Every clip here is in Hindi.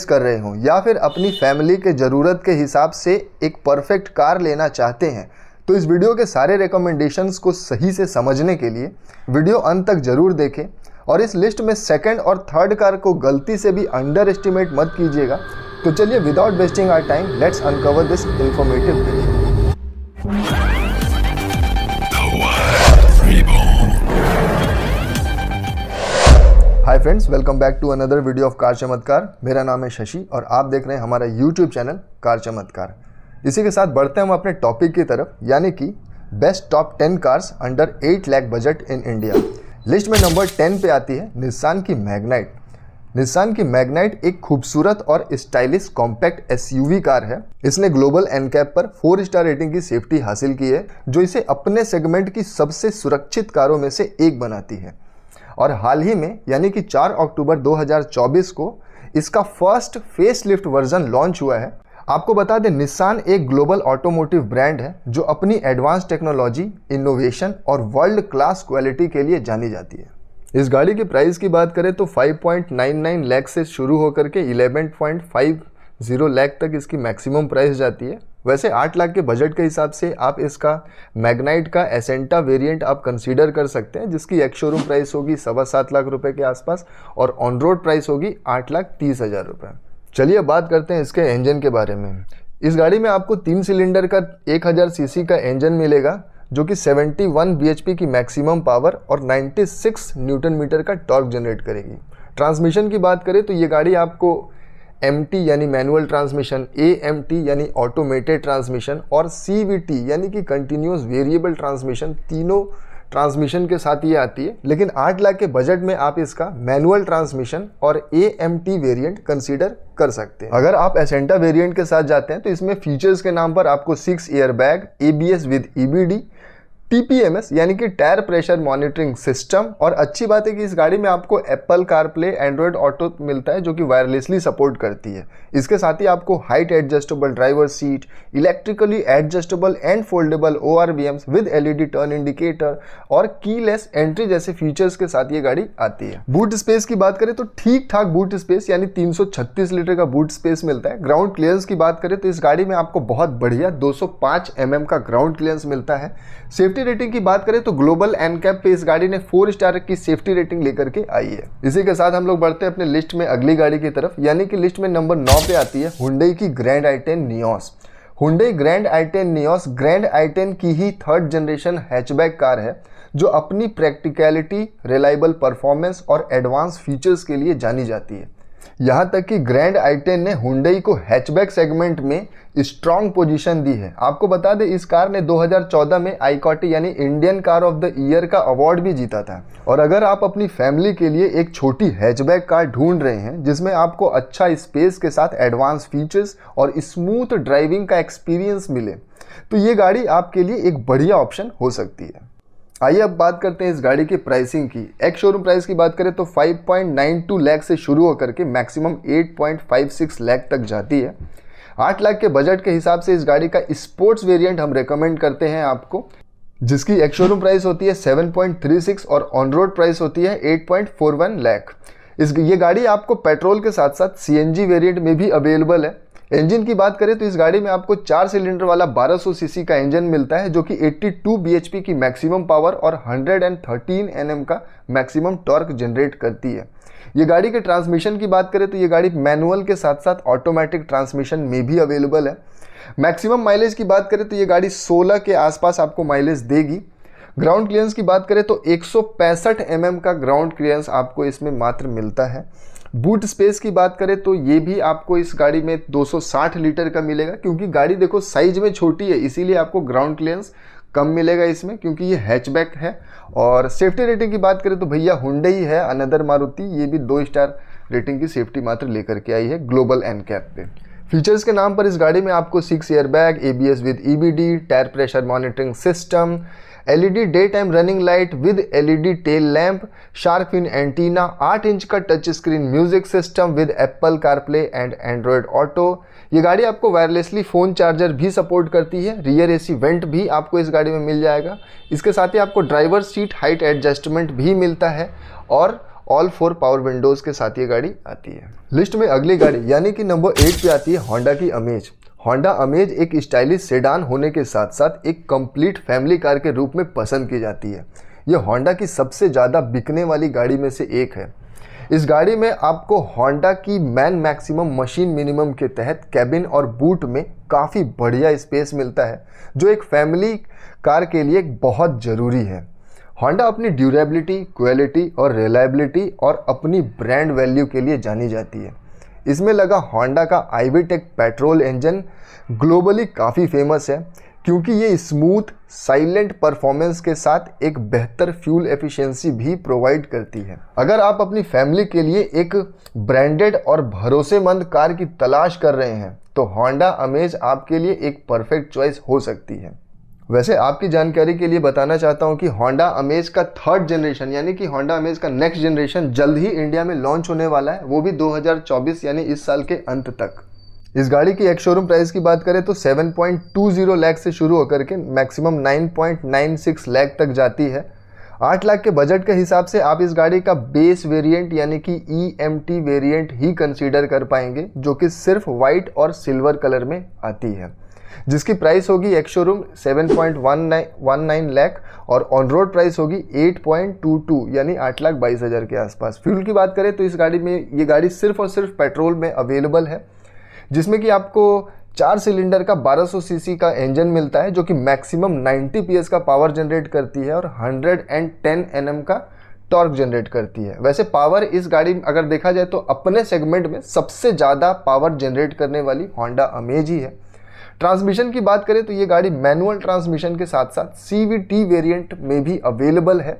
बिजनेस कर रहे हों या फिर अपनी फैमिली के ज़रूरत के हिसाब से एक परफेक्ट कार लेना चाहते हैं तो इस वीडियो के सारे रिकमेंडेशंस को सही से समझने के लिए वीडियो अंत तक ज़रूर देखें और इस लिस्ट में सेकंड और थर्ड कार को गलती से भी अंडर एस्टिमेट मत कीजिएगा। तो चलिए without wasting our time let's uncover this informative video. Hi friends, welcome back to another video of car चमत्कार। मेरा नाम है शशि और आप देख रहे हैं हमारा यूट्यूब चैनल कार चमत्कार। इसी के साथ बढ़ते हैं हम अपने टॉपिक की तरफ, यानी कि best top 10 cars under 8 lakh budget in India. List में नंबर 10 पे आती है निसान की मैग्नाइट। निसान की मैग्नाइट एक खूबसूरत और स्टाइलिश कॉम्पैक्ट एसयूवी कार है। इसने ग्लोबल एनकैप पर 4 स्टार रेटिंग की सेफ्टी हासिल की है, जो इसे अपने सेगमेंट की सबसे सुरक्षित कारों में से एक बनाती है। और हाल ही में यानी कि 4 अक्टूबर 2024 को इसका फर्स्ट फेसलिफ्ट वर्जन लॉन्च हुआ है। आपको बता दें, निसान एक ग्लोबल ऑटोमोटिव ब्रांड है जो अपनी एडवांस टेक्नोलॉजी, इनोवेशन और वर्ल्ड क्लास क्वालिटी के लिए जानी जाती है। इस गाड़ी की प्राइस की बात करें तो 5.99 लाख से शुरू होकर के 11.50 लाख तक इसकी मैक्सिमम प्राइस जाती है। वैसे 8 लाख के बजट के हिसाब से आप इसका मैग्नाइट का एसेंटा वेरिएंट आप कंसीडर कर सकते हैं, जिसकी एक शोरूम प्राइस होगी 7.25 लाख रुपए के आसपास और ऑन रोड प्राइस होगी 8,30,000 रुपये। चलिए बात करते हैं इसके इंजन के बारे में। इस गाड़ी में आपको 3 सिलेंडर का 1000 सीसी का इंजन मिलेगा, जो कि 71 bhp की मैक्सिमम पावर और 96 न्यूटन मीटर का टॉर्क जनरेट करेगी। ट्रांसमिशन की बात करें तो ये गाड़ी आपको MT यानी मैनुअल ट्रांसमिशन, AMT यानी ऑटोमेटेड ट्रांसमिशन और CVT यानी कि कंटिन्यूस वेरिएबल ट्रांसमिशन, तीनों ट्रांसमिशन के साथ ये आती है। लेकिन 8 लाख के बजट में आप इसका मैनुअल ट्रांसमिशन और AMT वेरिएंट कंसीडर कर सकते हैं। अगर आप एसेंटा वेरिएंट के साथ जाते हैं तो इसमें फीचर्स के नाम पर आपको 6 airbag, ABS with EBD, TPMS यानी कि टायर प्रेशर मॉनिटरिंग सिस्टम, और अच्छी बात है कि इस गाड़ी में आपको एप्पल कारप्ले, एंड्रॉयड ऑटो मिलता है जो कि वायरलेसली सपोर्ट करती है। इसके साथ ही आपको height adjustable driver seat, electrically adjustable and foldable ORVMs with LED turn indicator और कीलेस एंट्री जैसे फीचर्स के साथ ये गाड़ी आती है। बूट स्पेस की बात करें तो ठीक ठाक बूट स्पेस यानी 336 लीटर का बूट स्पेस मिलता है। ग्राउंड क्लियरेंस की बात करें तो इस गाड़ी में आपको बहुत बढ़िया 205 mm का ग्राउंड क्लियरेंस मिलता है। सेफ्टी रेटिंग की बात करें तो ग्लोबल एनकैप पे इस गाड़ी ने 4 स्टार की सेफ्टी रेटिंग लेकर के आई है। इसी के साथ हम लोग बढ़ते हैं अपने लिस्ट में अगली गाड़ी की तरफ, यानी कि लिस्ट में नंबर 9 पे आती है हुंडई की grand i10 Nios. Hyundai grand i10 Nios grand i10 की ही 3rd जनरेशन हैचबैक कार है, जो अपनी प्रैक्टिकलिटी, रिलायबल परफॉर्मेंस और एडवांस फीचर्स के लिए जानी जाती है। यहाँ तक कि ग्रैंड i10 ने हुंडई को हैचबैक सेगमेंट में स्ट्रॉन्ग पोजीशन दी है। आपको बता दें, इस कार ने 2014 में आईकॉटी यानी Indian car of the year का अवार्ड भी जीता था। और अगर आप अपनी फैमिली के लिए एक छोटी हैचबैक कार ढूंढ रहे हैं जिसमें आपको अच्छा स्पेस के साथ एडवांस फीचर्स और स्मूथ ड्राइविंग का एक्सपीरियंस मिले, तो ये गाड़ी आपके लिए एक बढ़िया ऑप्शन हो सकती है। आइए अब बात करते हैं इस गाड़ी की प्राइसिंग की। एक शोरूम प्राइस की बात करें तो 5.92 लाख से शुरू होकर के मैक्सिमम 8.56 लाख तक जाती है। 8 लाख के बजट के हिसाब से इस गाड़ी का स्पोर्ट्स वेरिएंट हम रेकमेंड करते हैं आपको, जिसकी एक शोरूम प्राइस होती है 7.36 और ऑन रोड प्राइस होती है 8.41 लाख। ये गाड़ी आपको पेट्रोल के साथ साथ CNG वेरिएंट में भी अवेलेबल है। इंजन की बात करें तो इस गाड़ी में आपको 4 सिलेंडर वाला 1200 सीसी का इंजन मिलता है, जो कि 82 bhp की मैक्सिमम पावर और 113 Nm का मैक्सिमम टॉर्क जनरेट करती है। ये गाड़ी के ट्रांसमिशन की बात करें तो ये गाड़ी मैनुअल के साथ साथ ऑटोमेटिक ट्रांसमिशन में भी अवेलेबल है। मैक्सिमम माइलेज की बात करें तो ये गाड़ी 16 के आसपास आपको माइलेज देगी। ग्राउंड क्लियरेंस की बात करें तो 165 mm का ग्राउंड क्लियरेंस आपको इसमें मात्र मिलता है। बूट स्पेस की बात करें तो ये भी आपको इस गाड़ी में 260 लीटर का मिलेगा, क्योंकि गाड़ी देखो साइज में छोटी है, इसीलिए आपको ग्राउंड क्लियरेंस कम मिलेगा इसमें, क्योंकि ये हैचबैक है। और सेफ्टी रेटिंग की बात करें तो भैया हुंडई है अनदर मारुति, ये भी 2 स्टार रेटिंग की सेफ्टी मात्र लेकर के आई है ग्लोबल एनकैप पे। फीचर्स के नाम पर इस गाड़ी में आपको 6 airbag, ABS with EBD, tyre pressure monitoring system, LED day time running light with LED tail lamp, shark fin antenna, 8 inch का touch screen music system with Apple CarPlay and Android Auto. ये गाड़ी आपको वायरलेसली फ़ोन चार्जर भी सपोर्ट करती है। रियर AC वेंट भी आपको इस गाड़ी में मिल जाएगा। इसके साथ ही आपको ड्राइवर सीट हाइट एडजस्टमेंट भी मिलता है और ऑल 4 पावर विंडोज़ के साथ ये गाड़ी आती है। लिस्ट में अगली गाड़ी यानी कि नंबर 8 पे आती है होंडा की अमेज। होंडा अमेज एक स्टाइलिश सेडान होने के साथ साथ एक कंप्लीट फैमिली कार के रूप में पसंद की जाती है। ये होंडा की सबसे ज़्यादा बिकने वाली गाड़ी में से एक है। इस गाड़ी में आपको होंडा की मैन मैक्सिमम मशीन मिनिमम के तहत कैबिन और बूट में काफ़ी बढ़िया स्पेस मिलता है, जो एक फैमिली कार के लिए बहुत ज़रूरी है। होंडा अपनी ड्यूरेबिलिटी, क्वालिटी और रिलायबिलिटी और अपनी ब्रांड वैल्यू के लिए जानी जाती है। इसमें लगा होंडा का आईवी-टेक पेट्रोल इंजन ग्लोबली काफ़ी फेमस है, क्योंकि ये स्मूथ साइलेंट परफॉर्मेंस के साथ एक बेहतर फ्यूल एफिशिएंसी भी प्रोवाइड करती है। अगर आप अपनी फैमिली के लिए एक ब्रांडेड और भरोसेमंद कार की तलाश कर रहे हैं तो होंडा अमेज आपके लिए एक परफेक्ट चॉइस हो सकती है। वैसे आपकी जानकारी के लिए बताना चाहता हूं कि होंडा अमेज का 3rd जनरेशन यानी कि होंडा अमेज का नेक्स्ट जनरेशन जल्द ही इंडिया में लॉन्च होने वाला है, वो भी 2024 यानी इस साल के अंत तक। इस गाड़ी की एक शोरूम प्राइस की बात करें तो 7.20 लाख से शुरू होकर के मैक्सिमम 9.96 लाख तक जाती है। 8 लाख के बजट के हिसाब से आप इस गाड़ी का बेस वेरिएंट यानी कि EMT वेरिएंट ही कंसीडर कर पाएंगे, जो कि सिर्फ वाइट और सिल्वर कलर में आती है, जिसकी प्राइस होगी एक शोरूम 7.19 लाख और ऑन रोड प्राइस होगी 8.22 यानी 8,22,000 के आसपास। फ्यूल की बात करें तो इस गाड़ी में ये गाड़ी सिर्फ और सिर्फ पेट्रोल में अवेलेबल है, जिसमें कि आपको 4 सिलेंडर का 1200 सीसी का इंजन मिलता है, जो कि मैक्सिमम 90 PS का पावर जनरेट करती है और 110 Nm का टॉर्क जनरेट करती है। वैसे पावर इस गाड़ी अगर देखा जाए तो अपने सेगमेंट में सबसे ज़्यादा पावर जनरेट करने वाली होंडा अमेज ही है। ट्रांसमिशन की बात करें तो ये गाड़ी मैनुअल ट्रांसमिशन के साथ साथ CVT वेरिएंट में भी अवेलेबल है।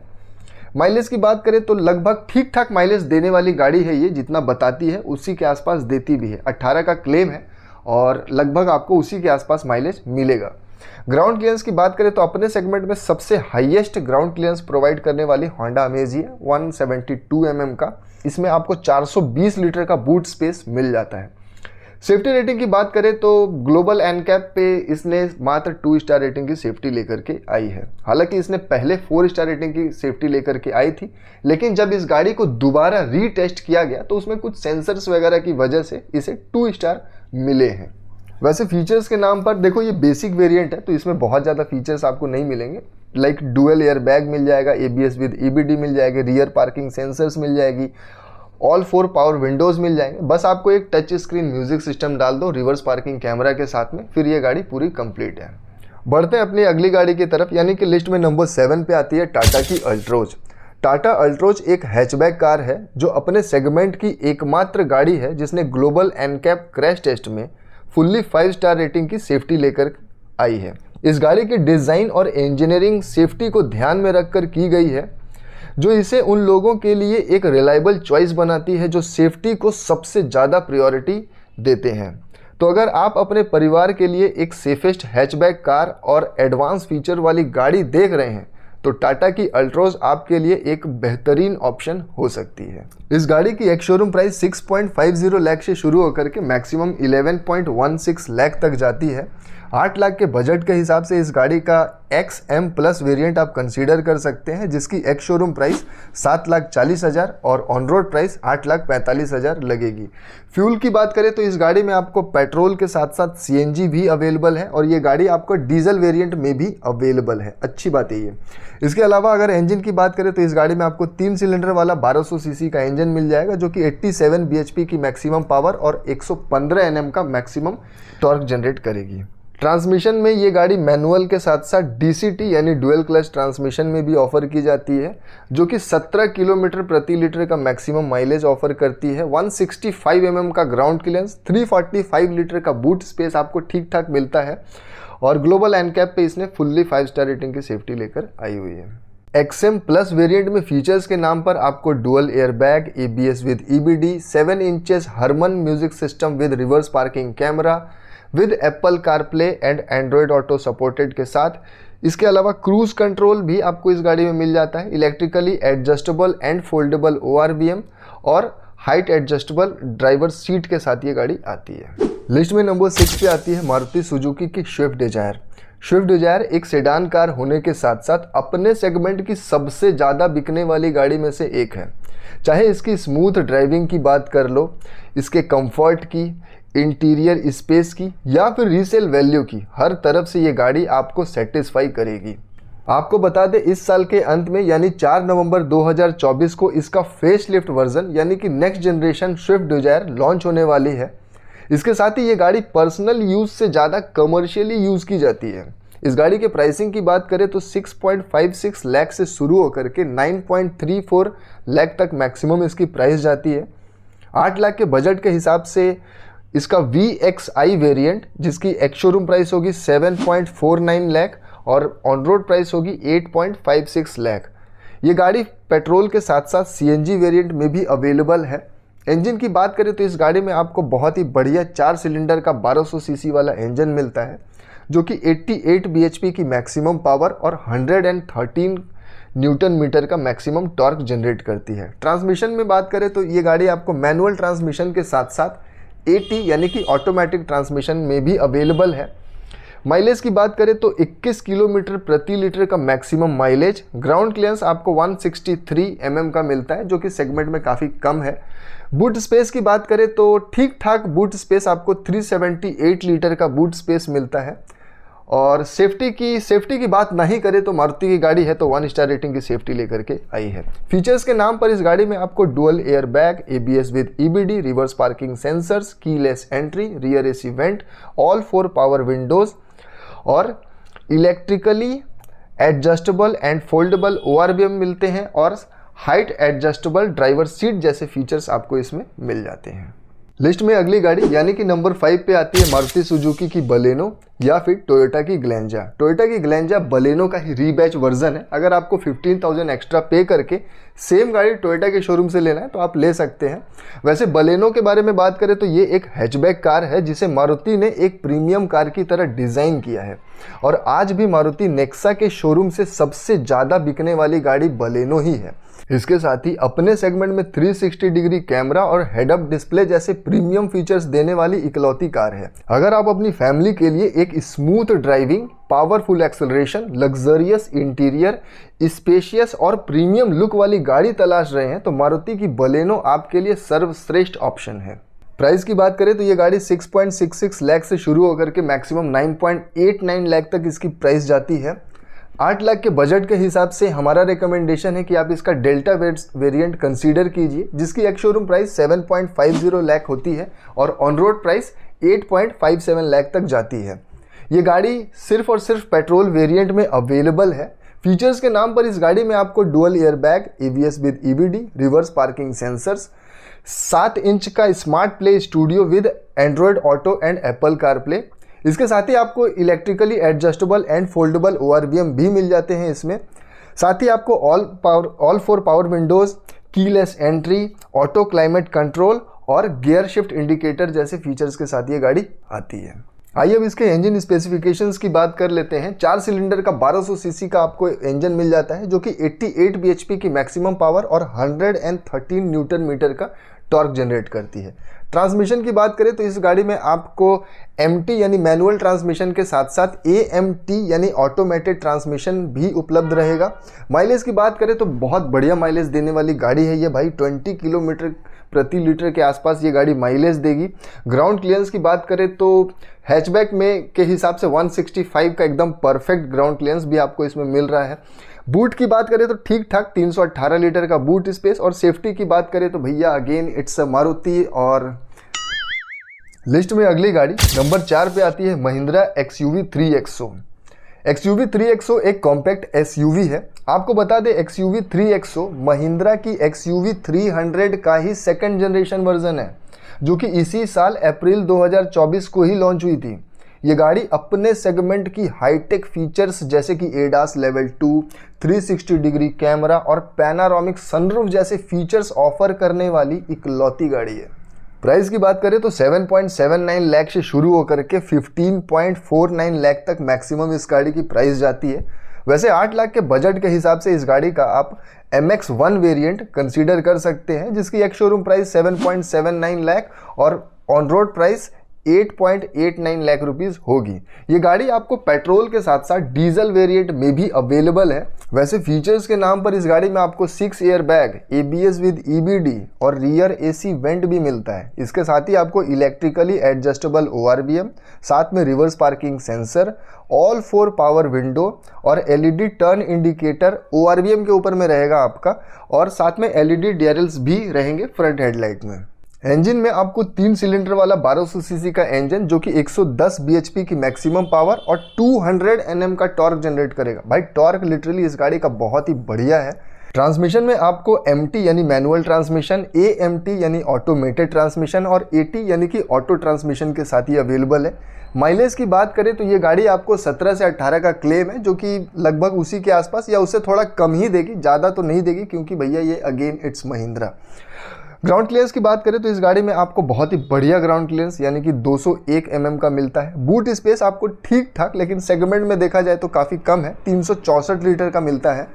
माइलेज की बात करें तो लगभग ठीक ठाक माइलेज देने वाली गाड़ी है ये, जितना बताती है उसी के आसपास देती भी है। 18 का क्लेम है और लगभग आपको उसी के आसपास माइलेज मिलेगा। ग्राउंड क्लियरेंस की बात करें तो अपने सेगमेंट में सबसे हाईएस्ट ग्राउंड क्लियरेंस प्रोवाइड करने वाली होंडा अमेज ही है, 172 mm का। इसमें आपको 420 लीटर का बूट स्पेस मिल जाता है। सेफ्टी रेटिंग की बात करें तो ग्लोबल एनकैप पे इसने मात्र 2 स्टार रेटिंग की सेफ्टी लेकर के आई है। हालांकि इसने पहले 4 स्टार रेटिंग की सेफ्टी लेकर के आई थी, लेकिन जब इस गाड़ी को दोबारा रीटेस्ट किया गया तो उसमें कुछ सेंसर्स वगैरह की वजह से इसे 2 स्टार मिले हैं। वैसे फीचर्स के नाम पर देखो, ये बेसिक वेरिएंट है तो इसमें बहुत ज़्यादा फीचर्स आपको नहीं मिलेंगे। लाइक डुअल एयर बैग मिल जाएगा, ABS विद EBD मिल जाएगी, रियर पार्किंग सेंसर्स मिल जाएगी, ऑल 4 पावर विंडोज़ मिल जाएंगे। बस आपको एक टच स्क्रीन म्यूजिक सिस्टम डाल दो रिवर्स पार्किंग कैमरा के साथ में, फिर ये गाड़ी पूरी कंप्लीट है। बढ़ते हैं अपनी अगली गाड़ी की तरफ, यानी कि लिस्ट में नंबर 7 पे आती है टाटा की अल्ट्रोज। टाटा अल्ट्रोज एक हैचबैक कार है जो अपने सेगमेंट की एकमात्र गाड़ी है जिसने ग्लोबल एनकैप क्रैश टेस्ट में फुल्ली 5 स्टार रेटिंग की सेफ्टी लेकर आई है। इस गाड़ी की डिज़ाइन और इंजीनियरिंग सेफ्टी को ध्यान में रखकर की गई है, जो इसे उन लोगों के लिए एक रिलायबल चॉइस बनाती है जो सेफ्टी को सबसे ज़्यादा प्रायोरिटी देते हैं। तो अगर आप अपने परिवार के लिए एक सेफेस्ट हैचबैक कार और एडवांस फीचर वाली गाड़ी देख रहे हैं तो टाटा की अल्ट्रोज आपके लिए एक बेहतरीन ऑप्शन हो सकती है। इस गाड़ी की एक शोरूम प्राइस 6.50 लाख से शुरू होकर के मैक्सिमम 11.16 लाख तक जाती है। 8 लाख के बजट के हिसाब से इस गाड़ी का XM प्लस वेरिएंट आप कंसीडर कर सकते हैं, जिसकी एक शोरूम प्राइस 7,40,000 और ऑन रोड प्राइस 8,45,000 लगेगी। फ्यूल की बात करें तो इस गाड़ी में आपको पेट्रोल के साथ साथ CNG भी अवेलेबल है और ये गाड़ी आपको डीजल वेरिएंट में भी अवेलेबल है। अच्छी बात है ये। इसके अलावा अगर इंजन की बात करें तो इस गाड़ी में आपको 3 सिलेंडर वाला 1200 सीसी का इंजन मिल जाएगा, जो कि 87 bhp की मैक्सिमम पावर और 115 Nm का मैक्सिमम टॉर्क जनरेट करेगी। ट्रांसमिशन में ये गाड़ी मैनुअल के साथ साथ DCT यानी डुअल क्लच ट्रांसमिशन में भी ऑफर की जाती है, जो कि 17 किलोमीटर प्रति लीटर का मैक्सिमम माइलेज ऑफर करती है। 165 mm का ग्राउंड क्लियरेंस, 345 लीटर का बूट स्पेस आपको ठीक ठाक मिलता है और ग्लोबल एनकैप पे इसने फुल्ली 5 स्टार रेटिंग की सेफ्टी लेकर आई हुई है। XM प्लस वेरिएंट में फीचर्स के नाम पर आपको dual air bag, ABS with EBD, 7 inches Harman music system with reverse parking camera with Apple CarPlay and Android Auto supported के साथ। इसके अलावा क्रूज कंट्रोल भी आपको इस गाड़ी में मिल जाता है, electrically adjustable and foldable ORVM और हाइट एडजस्टेबल ड्राइवर सीट के साथ ये गाड़ी आती है। लिस्ट में नंबर 6 पे आती है मारुति सुजुकी की स्विफ्ट डिजायर। स्विफ्ट डिजायर एक सेडान कार होने के साथ साथ अपने सेगमेंट की सबसे ज़्यादा बिकने वाली गाड़ी में से एक है। चाहे इसकी स्मूथ ड्राइविंग की बात कर लो, इसके कंफर्ट की, इंटीरियर स्पेस की या फिर रीसेल वैल्यू की, हर तरफ से ये गाड़ी आपको सेटिस्फाई करेगी। आपको बता दें इस साल के अंत में यानी 4 नवंबर 2024 को इसका फेसलिफ्ट वर्जन यानी कि next generation Swift Dzire launch होने वाली है। इसके साथ ही ये गाड़ी पर्सनल यूज़ से ज़्यादा कमर्शियली यूज़ की जाती है। इस गाड़ी के प्राइसिंग की बात करें तो 6.56 लाख से शुरू होकर के 9.34 लाख तक मैक्सिमम इसकी प्राइस जाती है। 8 लाख के बजट के हिसाब से इसका VXI वेरिएंट जिसकी एक्स शोरूम प्राइस होगी 7.49 लाख और ऑन रोड प्राइस होगी 8.56 लाख। ये गाड़ी पेट्रोल के साथ साथ CNG वेरिएंट में भी अवेलेबल है। इंजन की बात करें तो इस गाड़ी में आपको बहुत ही बढ़िया 4 सिलेंडर का 1200 सीसी वाला इंजन मिलता है जो कि 88 bhp की मैक्सिमम पावर और 113 न्यूटन मीटर का मैक्सिमम टॉर्क जनरेट करती है। ट्रांसमिशन में बात करें तो ये गाड़ी आपको मैनुअल ट्रांसमिशन के साथ साथ AT यानी कि ऑटोमेटिक ट्रांसमिशन में भी अवेलेबल है। माइलेज की बात करें तो 21 किलोमीटर प्रति लीटर का मैक्सिमम माइलेज, ग्राउंड क्लियरेंस आपको 163 mm का मिलता है जो कि सेगमेंट में काफ़ी कम है। बूट स्पेस की बात करें तो ठीक ठाक बूट स्पेस आपको 378 लीटर का बूट स्पेस मिलता है। और सेफ्टी की बात नहीं करें तो मारुति की गाड़ी है तो 1 स्टार रेटिंग की सेफ्टी लेकर के आई है। फीचर्स के नाम पर इस गाड़ी में आपको dual air bag, ABS with EBD, reverse parking sensors, keyless entry, rear AC vent, all 4 power windows और electrically adjustable and foldable ORVM मिलते हैं और हाइट एडजस्टेबल ड्राइवर सीट जैसे फीचर्स आपको इसमें मिल जाते हैं। लिस्ट में अगली गाड़ी यानी कि नंबर 5 पे आती है मारुति सुजुकी की बलेनो या फिर टोयोटा की ग्लेंजा। टोयोटा की ग्लेंजा बलेनो का ही रीबैच वर्जन है। अगर आपको 15,000 एक्स्ट्रा पे करके सेम गाड़ी टोयोटा के शोरूम से लेना है तो आप ले सकते हैं। वैसे बलेनो के बारे में बात करें तो ये एक हैचबैक कार है जिसे मारुति ने एक प्रीमियम कार की तरह डिज़ाइन किया है और आज भी मारुति नेक्सा के शोरूम से सबसे ज़्यादा बिकने वाली गाड़ी बलेनो ही है। इसके साथ ही अपने सेगमेंट में 360 डिग्री कैमरा और हेड अप डिस्प्ले जैसे प्रीमियम फीचर्स देने वाली इकलौती कार है। अगर आप अपनी फैमिली के लिए एक smooth driving, powerful acceleration, luxurious interior, spacious और प्रीमियम लुक वाली गाड़ी तलाश रहे हैं तो मारुति की बलेनो आपके लिए सर्वश्रेष्ठ ऑप्शन है। प्राइस की बात करें तो ये गाड़ी 6.66 लाख से शुरू होकर के मैक्सिमम 9.89 लाख तक इसकी प्राइस जाती है। 8 लाख के बजट के हिसाब से हमारा रिकमेंडेशन है कि आप इसका डेल्टा वेरिएंट कंसीडर कीजिए जिसकी एक्स शोरूम प्राइस 7.50 लाख होती है और ऑन रोड प्राइस 8.57 लाख तक जाती है। ये गाड़ी सिर्फ और सिर्फ पेट्रोल वेरिएंट में अवेलेबल है। फीचर्स के नाम पर इस गाड़ी में आपको dual air bag, ABS with EBD, reverse parking sensors, 7 inch का smart play studio with Android Auto and Apple CarPlay, इसके साथ ही आपको electrically adjustable and foldable ORVM भी मिल जाते हैं इसमें। साथ ही आपको all 4 power windows, keyless entry, auto climate control और गियर शिफ्ट इंडिकेटर जैसे फीचर्स के साथ ये गाड़ी आती है। आइए अब इसके इंजन स्पेसिफिकेशंस की बात कर लेते हैं। 4 सिलेंडर का 1200 सीसी का आपको इंजन मिल जाता है जो कि 88 bhp की मैक्सिमम पावर और 113 न्यूटन मीटर का टॉर्क जनरेट करती है। ट्रांसमिशन की बात करें तो इस गाड़ी में आपको MT यानी मैनुअल ट्रांसमिशन के साथ साथ AMT यानी ऑटोमेटेड ट्रांसमिशन भी उपलब्ध रहेगा। माइलेज की बात करें तो बहुत बढ़िया माइलेज देने वाली गाड़ी है ये भाई। 20 किलोमीटर प्रति लीटर के आसपास ये गाड़ी माइलेज देगी। ग्राउंड क्लियरेंस की बात करें तो हैचबैक में के हिसाब से 165 का एकदम परफेक्ट ग्राउंड क्लियरेंस भी आपको इसमें मिल रहा है। बूट की बात करें तो ठीक ठाक 318 लीटर का बूट स्पेस। और सेफ्टी की बात करें तो भैया अगेन इट्स अ मारुति। और लिस्ट में अगली गाड़ी नंबर 4 पे आती है Mahindra XUV 3XO। XUV 3XO एक कॉम्पैक्ट SUV है। आपको बता दें XUV 3XO महिंद्रा की XUV 300 का ही सेकंड जनरेशन वर्जन है जो कि इसी साल अप्रैल 2024 को ही लॉन्च हुई थी। ये गाड़ी अपने सेगमेंट की हाईटेक फीचर्स जैसे कि ADAS लेवल 2, 360 डिग्री कैमरा और पैनारोमिक सनरूफ जैसे फीचर्स ऑफर करने वाली इकलौती गाड़ी है। प्राइस की बात करें तो 7.79 लाख से शुरू होकर के 15.49 लाख तक मैक्सिमम इस गाड़ी की प्राइस जाती है। वैसे 8 लाख के बजट के हिसाब से इस गाड़ी का आप MX-1 वेरिएंट कंसीडर कर सकते हैं जिसकी एक शोरूम प्राइस 7.79 लाख और on road price 8.89 lakh rupees होगी। ये गाड़ी आपको पेट्रोल के साथ साथ डीजल वेरिएंट में भी अवेलेबल है। वैसे फीचर्स के नाम पर इस गाड़ी में आपको 6 air bag, ABS with EBD और रियर AC वेंट भी मिलता है। इसके साथ ही आपको इलेक्ट्रिकली एडजस्टेबल ORVM, साथ में reverse parking sensor, all 4 power window और LED टर्न इंडिकेटर ORVM के ऊपर में रहेगा आपका, और साथ में LED DRLs भी रहेंगे फ्रंट हेडलाइट में। इंजन में आपको 3 सिलेंडर वाला 1200 सीसी का इंजन जो कि 110 bhp की मैक्सिमम पावर और 200 Nm का टॉर्क जनरेट करेगा। भाई टॉर्क लिटरली इस गाड़ी का बहुत ही बढ़िया है। ट्रांसमिशन में आपको MT यानी मैनुअल ट्रांसमिशन, AMT यानी ऑटोमेटेड ट्रांसमिशन और AT यानी कि ऑटो ट्रांसमिशन के साथ ही अवेलेबल है। माइलेज की बात करें तो ये गाड़ी आपको 17 से 18 का क्लेम है, जो कि लगभग उसी के आसपास या उससे थोड़ा कम ही देगी, ज़्यादा तो नहीं देगी, क्योंकि भैया ये again it's Mahindra. Ground clearance की बात करें तो इस गाड़ी में आपको बहुत ही बढ़िया ग्राउंड क्लियरेंस यानी कि 201 mm का मिलता है। बूट स्पेस आपको ठीक ठाक, लेकिन सेगमेंट में देखा जाए तो काफ़ी कम है, 364 लीटर का मिलता है।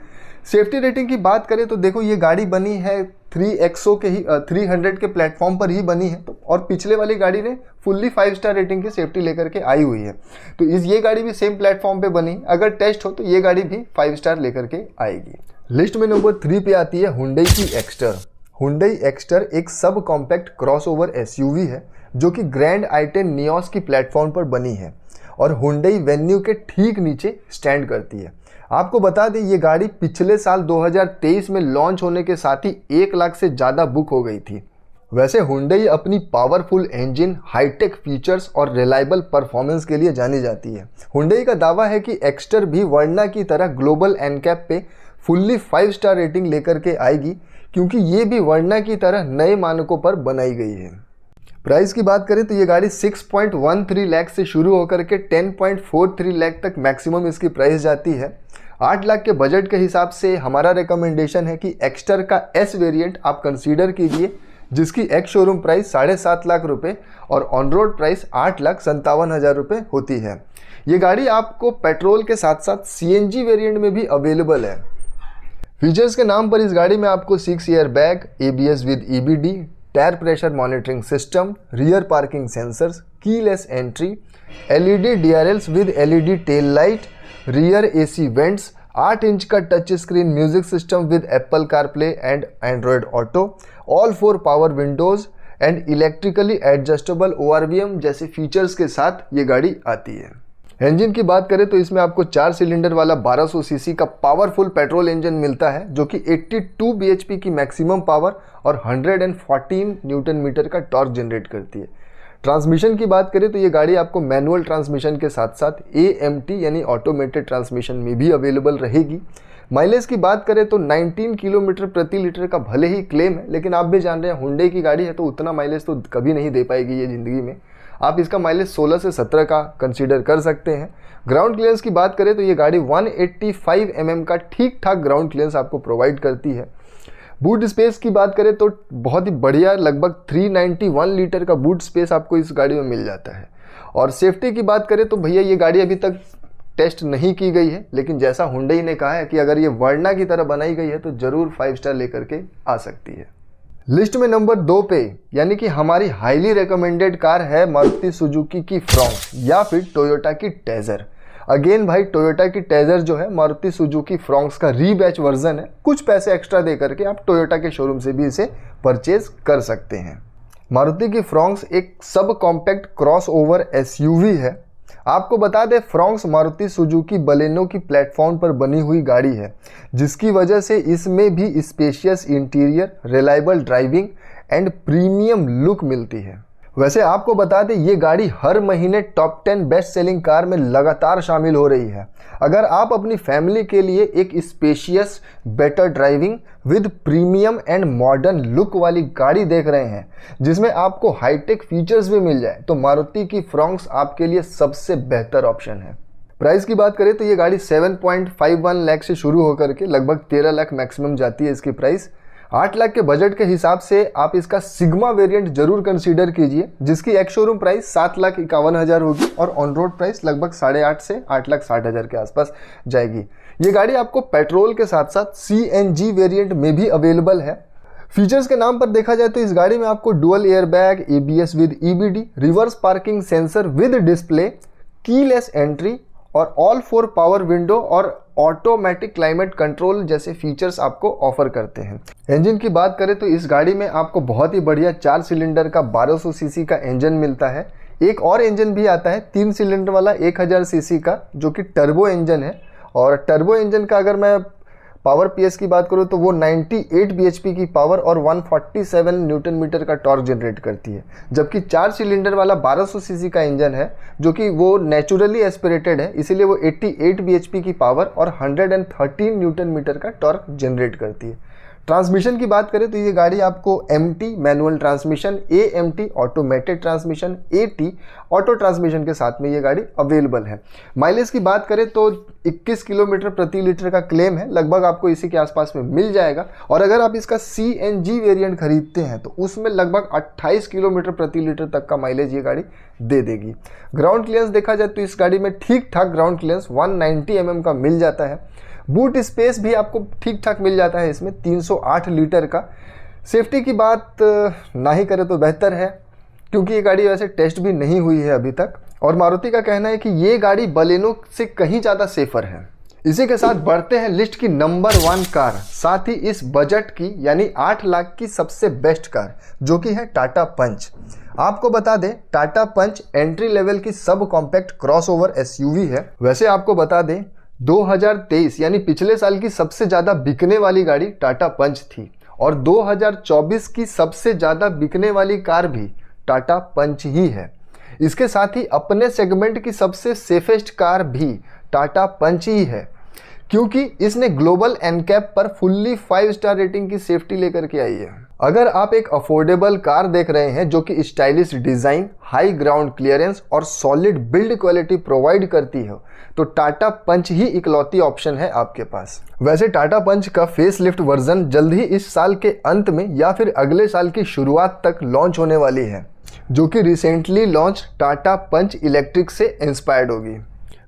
सेफ्टी रेटिंग की बात करें तो देखो ये गाड़ी बनी है 3XO के ही 300 के प्लेटफॉर्म पर ही बनी है, तो और पिछले वाली गाड़ी ने फुल्ली 5 स्टार रेटिंग की सेफ्टी लेकर के आई हुई है। तो ये गाड़ी भी सेम प्लेटफॉर्म पे बनी, अगर टेस्ट हो तो ये गाड़ी भी 5 स्टार लेकर के आएगी। लिस्ट में नंबर 3 पे आती है हुंडई की एक्स्टर। हुंडई एक्स्टर एक सब कॉम्पैक्ट क्रॉसओवर SUV है जो कि ग्रैंड i10 नियोस की प्लेटफॉर्म पर बनी है और हुंडई वेन्यू के ठीक नीचे स्टैंड करती है। आपको बता दें ये गाड़ी पिछले साल 2023 में लॉन्च होने के साथ ही 1 लाख से ज़्यादा बुक हो गई थी। वैसे हुंडई अपनी पावरफुल इंजन, हाईटेक फीचर्स और रिलायबल परफॉर्मेंस के लिए जानी जाती है। हुंडई का दावा है कि एक्स्टर भी वर्ना की तरह ग्लोबल एनकैप पे फुल्ली 5 स्टार रेटिंग लेकर के आएगी, क्योंकि ये भी वर्ना की तरह नए मानकों पर बनाई गई है। प्राइस की बात करें तो ये गाड़ी 6.13 लाख से शुरू होकर के 10.43 लाख तक मैक्सिमम इसकी प्राइस जाती है। 8 लाख के बजट के हिसाब से हमारा रिकमेंडेशन है कि एक्स्टर का S वेरिएंट आप कंसीडर कीजिए, जिसकी एक्स शोरूम प्राइस 7.5 लाख रुपए और ऑन रोड प्राइस 8,57,000 रुपए होती है। ये गाड़ी आपको पेट्रोल के साथ साथ CNG वेरिएंट में भी अवेलेबल है। फीचर्स के नाम पर इस गाड़ी में आपको 6 air bag, ABS with EBD, tyre pressure monitoring system, rear parking sensors, keyless entry, LED DRLs with LED tail light, rear AC vents, 8 inch का touch screen music system with Apple CarPlay and Android Auto, all 4 power windows and electrically adjustable ORVM जैसे फीचर्स के साथ ये गाड़ी आती है। इंजन की बात करें तो इसमें आपको 4 सिलेंडर वाला 1200 सीसी का पावरफुल पेट्रोल इंजन मिलता है जो कि 82 bhp की मैक्सिमम पावर और 114 न्यूटन मीटर का टॉर्क जनरेट करती है। ट्रांसमिशन की बात करें तो ये गाड़ी आपको मैनुअल ट्रांसमिशन के साथ साथ AMT यानी ऑटोमेटेड ट्रांसमिशन में भी अवेलेबल रहेगी। माइलेज की बात करें तो 19 किलोमीटर प्रति लीटर का भले ही क्लेम है, लेकिन आप भी जान रहे हैं हुंडई की गाड़ी है तो उतना माइलेज तो कभी नहीं दे पाएगी ये ज़िंदगी में। आप इसका माइलेज 16 से 17 का कंसीडर कर सकते हैं। ग्राउंड क्लियरेंस की बात करें तो ये गाड़ी 185 mm का ठीक ठाक ग्राउंड क्लियरेंस आपको प्रोवाइड करती है। बूट स्पेस की बात करें तो बहुत ही बढ़िया, लगभग 391 लीटर का बूट स्पेस आपको इस गाड़ी में मिल जाता है। और सेफ्टी की बात करें तो भैया ये गाड़ी अभी तक टेस्ट नहीं की गई है, लेकिन जैसा हुंडई ने कहा है कि अगर ये वर्ना की तरह बनाई गई है तो ज़रूर 5 स्टार लेकर के आ सकती है। लिस्ट में नंबर 2 पे यानी कि हमारी हाईली रिकमेंडेड कार है मारुति सुजुकी की फ्रॉन्क्स या फिर टोयोटा की टेजर। अगेन भाई टोयोटा की टेजर जो है मारुति सुजुकी फ्रॉन्क्स का रीबैच वर्जन है। कुछ पैसे एक्स्ट्रा दे करके आप टोयोटा के शोरूम से भी इसे परचेज कर सकते हैं। मारुति की फ्रॉन्क्स एक सब कॉम्पैक्ट क्रॉसओवर SUV है। आपको बता दें फ्रॉन्क्स मारुति सुजुकी बलेनो की प्लेटफॉर्म पर बनी हुई गाड़ी है, जिसकी वजह से इसमें भी spacious interior, reliable driving and premium look मिलती है। वैसे आपको बता दें ये गाड़ी हर महीने टॉप 10 बेस्ट सेलिंग कार में लगातार शामिल हो रही है। अगर आप अपनी फैमिली के लिए एक spacious, better driving with premium and modern look वाली गाड़ी देख रहे हैं जिसमें आपको हाईटेक फीचर्स भी मिल जाए, तो मारुति की फ्रॉन्क्स आपके लिए सबसे बेहतर ऑप्शन है। प्राइस की बात करें तो ये गाड़ी 7.51 लाख से शुरू होकर के लगभग 13 लाख मैक्सिमम जाती है इसकी प्राइस। 8 लाख के बजट के हिसाब से आप इसका सिग्मा वेरिएंट जरूर कंसीडर कीजिए, जिसकी एक्स शोरूम प्राइस 7,51,000 होगी और ऑन रोड प्राइस लगभग 8.5 से 8,60,000 के आसपास जाएगी। ये गाड़ी आपको पेट्रोल के साथ साथ CNG वेरिएंट में भी अवेलेबल है। फीचर्स के नाम पर देखा जाए तो इस गाड़ी में आपको dual airbag, ABS with EBD, reverse parking sensor with display, keyless entry और ऑल 4 पावर विंडो और ऑटोमेटिक क्लाइमेट कंट्रोल जैसे फीचर्स आपको ऑफर करते हैं। इंजन की बात करें तो इस गाड़ी में आपको बहुत ही बढ़िया 4 सिलेंडर का 1200 सीसी का इंजन मिलता है। एक और इंजन भी आता है 3 सिलेंडर वाला 1000 सीसी का, जो कि टर्बो इंजन है। और टर्बो इंजन का अगर मैं पावर PS की बात करूँ तो वो 98 bhp की पावर और 147 न्यूटन मीटर का टॉर्क जनरेट करती है। जबकि 4 सिलेंडर वाला 1200 सीसी का इंजन है, जो कि वो नेचुरली एस्पिरेटेड है, इसीलिए वो 88 bhp की पावर और 113 न्यूटन मीटर का टॉर्क जनरेट करती है। ट्रांसमिशन की बात करें तो ये गाड़ी आपको MT manual transmission, AMT automated transmission, AT auto transmission के साथ में ये गाड़ी अवेलेबल है। माइलेज की बात करें तो 21 किलोमीटर प्रति लीटर का क्लेम है, लगभग आपको इसी के आसपास में मिल जाएगा। और अगर आप इसका CNG वेरिएंट खरीदते हैं तो उसमें लगभग 28 किलोमीटर प्रति लीटर तक का माइलेज ये गाड़ी दे देगी। ग्राउंड क्लियरेंस देखा जाए तो इस गाड़ी में ठीक ठाक ग्राउंड क्लियरेंस 190 mm का मिल जाता है। बूट स्पेस भी आपको ठीक ठाक मिल जाता है इसमें 308 लीटर का। सेफ्टी की बात ना ही करें तो बेहतर है, क्योंकि ये गाड़ी वैसे टेस्ट भी नहीं हुई है अभी तक। और मारुति का कहना है कि ये गाड़ी बलेनो से कहीं ज़्यादा सेफर है। इसी के साथ बढ़ते हैं लिस्ट की नंबर 1 कार, साथ ही इस बजट की यानी 8 लाख की सबसे बेस्ट कार, जो कि है टाटा पंच। आपको बता दें टाटा पंच एंट्री लेवल की सब कॉम्पैक्ट क्रॉसओवर SUV है। वैसे आपको बता दें 2023 यानी पिछले साल की सबसे ज़्यादा बिकने वाली गाड़ी टाटा पंच थी, और 2024 की सबसे ज़्यादा बिकने वाली कार भी टाटा पंच ही है। इसके साथ ही अपने सेगमेंट की सबसे सेफेस्ट कार भी टाटा पंच ही है, क्योंकि इसने ग्लोबल एनकैप पर फुल्ली 5 स्टार रेटिंग की सेफ्टी लेकर के आई है। अगर आप एक अफोर्डेबल कार देख रहे हैं जो कि stylish design, high ground clearance और सॉलिड बिल्ड क्वालिटी प्रोवाइड करती है, तो टाटा पंच ही इकलौती ऑप्शन है आपके पास। वैसे टाटा पंच का फेसलिफ्ट वर्जन जल्द ही इस साल के अंत में या फिर अगले साल की शुरुआत तक लॉन्च होने वाली है, जो कि रिसेंटली लॉन्च टाटा पंच इलेक्ट्रिक से इंस्पायर्ड होगी।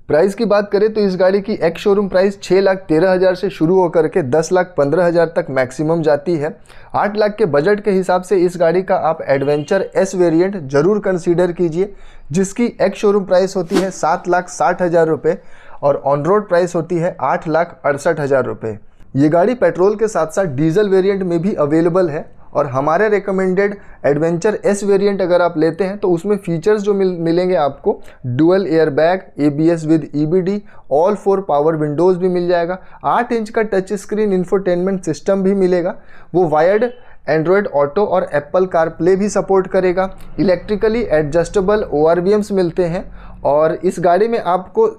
प्राइस की बात करें तो इस गाड़ी की एक्स शोरूम प्राइस 6,13,000 से शुरू होकर के 10,15,000 तक मैक्सिमम जाती है। 8 लाख के बजट के हिसाब से इस गाड़ी का आप एडवेंचर S वेरिएंट जरूर कंसीडर कीजिए, जिसकी एक्स शोरूम प्राइस होती है 7,60,000 रुपये और ऑन रोड प्राइस होती है 8,68,000 रुपये। ये गाड़ी पेट्रोल के साथ साथ डीजल वेरिएंट में भी अवेलेबल है, और हमारे रिकमेंडेड एडवेंचर S वेरिएंट अगर आप लेते हैं तो उसमें फीचर्स जो मिलेंगे आपको, dual airbag, ABS with EBD, all 4 power Windows भी मिल जाएगा, 8 इंच का टच स्क्रीन इंफोटेनमेंट सिस्टम भी मिलेगा, वो वायर्ड एंड्रॉयड ऑटो और एप्पल कारप्ले भी सपोर्ट करेगा, इलेक्ट्रिकली एडजस्टेबल ORVMs मिलते हैं, और इस गाड़ी में आपको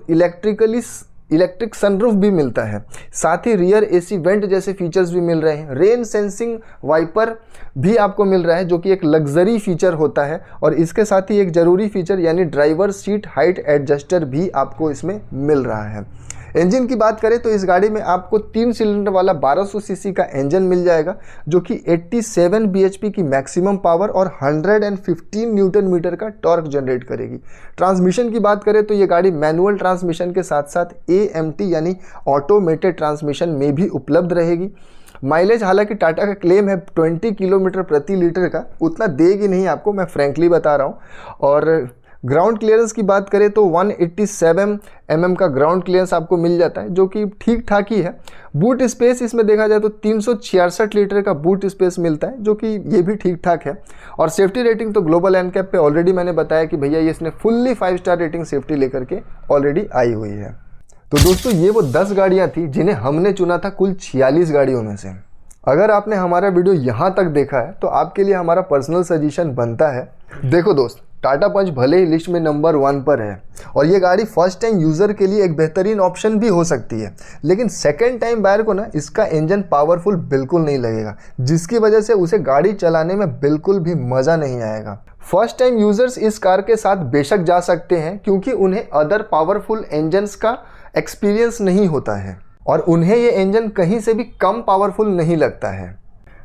इलेक्ट्रिक सनरूफ भी मिलता है। साथ ही रियर AC वेंट जैसे फीचर्स भी मिल रहे हैं। रेन सेंसिंग वाइपर भी आपको मिल रहा है, जो कि एक लग्जरी फीचर होता है, और इसके साथ ही एक ज़रूरी फीचर यानी ड्राइवर सीट हाइट एडजस्टर भी आपको इसमें मिल रहा है। इंजन की बात करें तो इस गाड़ी में आपको 3 सिलेंडर वाला 1200 सीसी का इंजन मिल जाएगा, जो कि 87 bhp की मैक्सिमम पावर और 115 न्यूटन मीटर का टॉर्क जनरेट करेगी। ट्रांसमिशन की बात करें तो ये गाड़ी मैनुअल ट्रांसमिशन के साथ साथ AMT यानी ऑटोमेटेड ट्रांसमिशन में भी उपलब्ध रहेगी। माइलेज हालांकि टाटा का क्लेम है 20 किलोमीटर प्रति लीटर का, उतना देगी नहीं आपको, मैं फ्रैंकली बता रहा हूँ। और ग्राउंड क्लियरेंस की बात करें तो 187 mm का ग्राउंड क्लियरेंस आपको मिल जाता है, जो कि ठीक ठाक ही है। बूट स्पेस इसमें देखा जाए तो 366 लीटर का बूट स्पेस मिलता है, जो कि ये भी ठीक ठाक है। और सेफ्टी रेटिंग तो ग्लोबल एनकैप पे ऑलरेडी मैंने बताया कि भैया ये इसने फुल्ली 5 स्टार रेटिंग सेफ्टी लेकर के ऑलरेडी आई हुई है। तो दोस्तों ये वो 10 गाड़ियाँ थी जिन्हें हमने चुना था कुल 46 गाड़ियों में से। अगर आपने हमारा वीडियो यहाँ तक देखा है तो आपके लिए हमारा पर्सनल सजेशन बनता है। देखो दोस्त, टाटा पंच भले ही लिस्ट में नंबर 1 पर है और ये गाड़ी फर्स्ट टाइम यूज़र के लिए एक बेहतरीन ऑप्शन भी हो सकती है, लेकिन सेकेंड टाइम बायर को ना इसका इंजन पावरफुल बिल्कुल नहीं लगेगा, जिसकी वजह से उसे गाड़ी चलाने में बिल्कुल भी मज़ा नहीं आएगा। फर्स्ट टाइम यूज़र्स इस कार के साथ बेशक जा सकते हैं, क्योंकि उन्हें अदर पावरफुल इंजन्स का एक्सपीरियंस नहीं होता है और उन्हें ये इंजन कहीं से भी कम पावरफुल नहीं लगता है।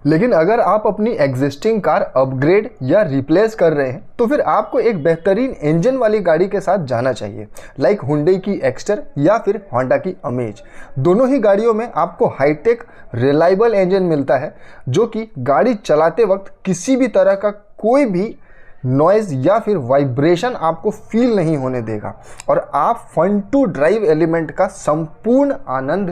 लेकिन अगर आप अपनी एग्जिस्टिंग कार अपग्रेड या रिप्लेस कर रहे हैं तो फिर आपको एक बेहतरीन इंजन वाली गाड़ी के साथ जाना चाहिए, लाइक हुंडई की एक्स्टर या फिर होंडा की अमेज। दोनों ही गाड़ियों में आपको हाईटेक रिलायबल इंजन मिलता है जो कि गाड़ी चलाते वक्त किसी भी तरह का कोई भी नॉइज़ या फिर वाइब्रेशन आपको फील नहीं होने देगा और आप फन टू ड्राइव एलिमेंट का संपूर्ण आनंद